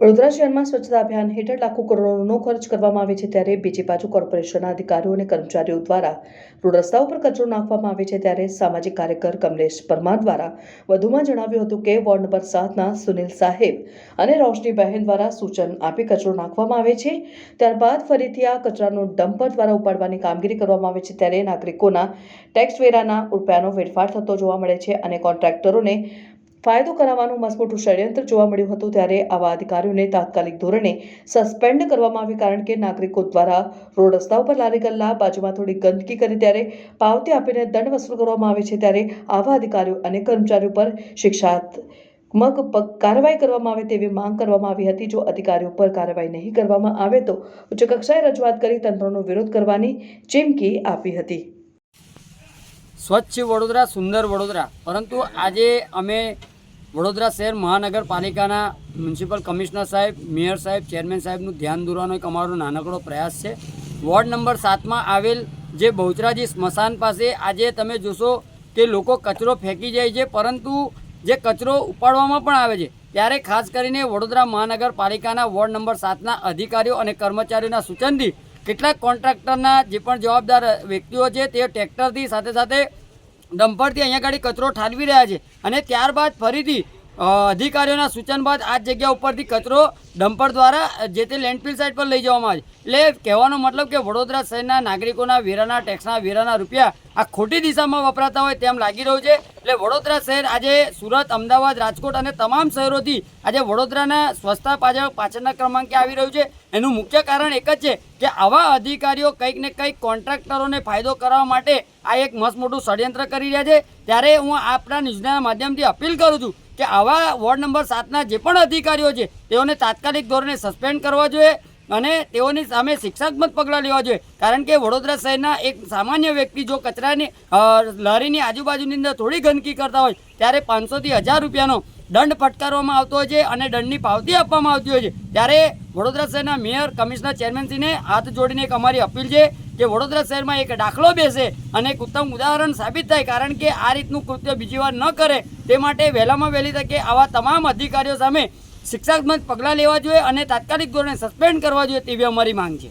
વડોદરા શહેરમાં સ્વચ્છતા અભિયાન હેઠળ લાખો કરોડોનો ખર્ચ કરવામાં આવે છે, ત્યારે બીજી બાજુ કોર્પોરેશનના અધિકારીઓ અને કર્મચારીઓ દ્વારા રોડ રસ્તા ઉપર કચરો નાખવામાં આવે છે। ત્યારે સામાજિક કાર્યકર કમલેશ પરમાર દ્વારા વધુમાં જણાવ્યું હતું કે વોર્ડ નંબર 7ના સુનિલ સાહેબ અને રોશનીબહેન દ્વારા સૂચન આપી કચરો નાખવામાં આવે છે, ત્યારબાદ ફરીથી આ કચરાનો ડમ્પર દ્વારા ઉપાડવાની કામગીરી કરવામાં આવે છે। ત્યારે નાગરિકોના ટેક્સ વેરાના રૂપિયાનો વેડફાટ થતો જોવા મળે છે અને કોન્ટ્રાક્ટરોને ફાયદો કરાવવાનું મસમોટું ષડયંત્ર જોવા મળ્યું હતું। ત્યારે આવા અધિકારીઓને તાત્કાલિક ધોરણે સસ્પેન્ડ કરવામાં આવે, કારણ કે નાગરિકો દ્વારા રોડ રસ્તા ઉપર લારી ગલ્લા બાજુમાં થોડી ગંદકી કરી ત્યારે પાવતી આપીને દંડ વસૂલ કરવામાં આવે છે। ત્યારે આવા અધિકારીઓ અને કર્મચારીઓ પર શિક્ષાત્મક કાર્યવાહી કરવામાં આવે તેવી માંગ કરવામાં આવી હતી। જો અધિકારીઓ પર કાર્યવાહી નહીં કરવામાં આવે તો ઉચ્ચ કક્ષાએ રજૂઆત કરી તંત્રનો વિરોધ કરવાની ચીમકી આપી હતી। સ્વચ્છ વડોદરા સુંદર વડોદરા, પરંતુ આજે અમે વડોદરા શહેર મહાનગરપાલિકાના મ્યુનિસિપલ કમિશનર સાહેબ, મેયર સાહેબ, ચેરમેન સાહેબનું ધ્યાન દોરવાનો એક અમારો નાનકડો પ્રયાસ છે। વોર્ડ નંબર 7માં આવેલ જે બહુચરાજી સ્મશાન પાસે આજે તમે જોશો કે લોકો કચરો ફેંકી જાય છે, પરંતુ જે કચરો ઉપાડવામાં પણ આવે છે ત્યારે ખાસ કરીને વડોદરા મહાનગરપાલિકાના વોર્ડ નંબર 7ના અધિકારીઓ અને કર્મચારીઓના સૂચનથી કેટલાક કોન્ટ્રાક્ટરના જે પણ જવાબદાર વ્યક્તિઓ છે તે ટ્રેક્ટરથી સાથે સાથે ડમ્પરથી અહીંયા આગળ કચરો ઠાલવી રહ્યા છે અને ત્યારબાદ ફરીથી અધિકારીઓના સૂચન બાદ આ જગ્યા ઉપરથી કચરો ડમ્પર દ્વારા જે તે લેન્ડફિલ સાઇટ પર લઈ જવામાં આવે છે। એટલે કહેવાનો મતલબ કે વડોદરા શહેરના નાગરિકોના વેરાના ટેક્સના વેરાના રૂપિયા આ ખોટી દિશામાં વપરાતા હોય તેમ લાગી રહ્યું છે। એટલે વડોદરા શહેર આજે સુરત, અમદાવાદ, રાજકોટ અને તમામ શહેરોથી આજે વડોદરાના સ્વચ્છતા પાછળના ક્રમાંકે આવી રહ્યું છે। એનું મુખ્ય કારણ એક જ છે કે આવા અધિકારીઓ કંઈક ને કંઈક કોન્ટ્રાક્ટરોને ફાયદો કરવા માટે આ એક મસ્ત મોટું ષડયંત્ર કરી રહ્યા છે। ત્યારે હું આપણા ન્યૂઝના માધ્યમથી અપીલ કરું છું કે આવા વોર્ડ નંબર 7ના જે પણ અધિકારીઓ છે તેઓને તાત્કાલિક ધોરણે સસ્પેન્ડ કરવા જોઈએ અને તેઓની સામે શિક્ષાત્મક પગલાં લેવા જોઈએ, કારણ કે વડોદરા શહેરના એક સામાન્ય વ્યક્તિ જો કચરાની લારીની આજુબાજુની અંદર થોડી ગંદકી કરતા હોય ત્યારે 500થી 1000 રૂપિયાનો દંડ ફટકારવામાં આવતો હોય છે અને દંડની પાવતી આપવામાં આવતી હોય છે। ત્યારે વડોદરા શહેરના મેયર, કમિશનર, ચેરમેનશ્રીને હાથ જોડીને એક અમારી અપીલ છે કે વડોદરા શહેરમાં એક દાખલો બેસે અને એક ઉત્તમ ઉદાહરણ સાબિત થાય, કારણ કે આ રીતનું કૃત્ય બીજી વાર ન કરે તે માટે વહેલામાં વહેલી તકે આવા તમામ અધિકારીઓ સામે શિક્ષાત્મક પગલાં લેવા જોઈએ અને તાત્કાલિક ધોરણે સસ્પેન્ડ કરવા જોઈએ તેવી અમારી માંગ છે।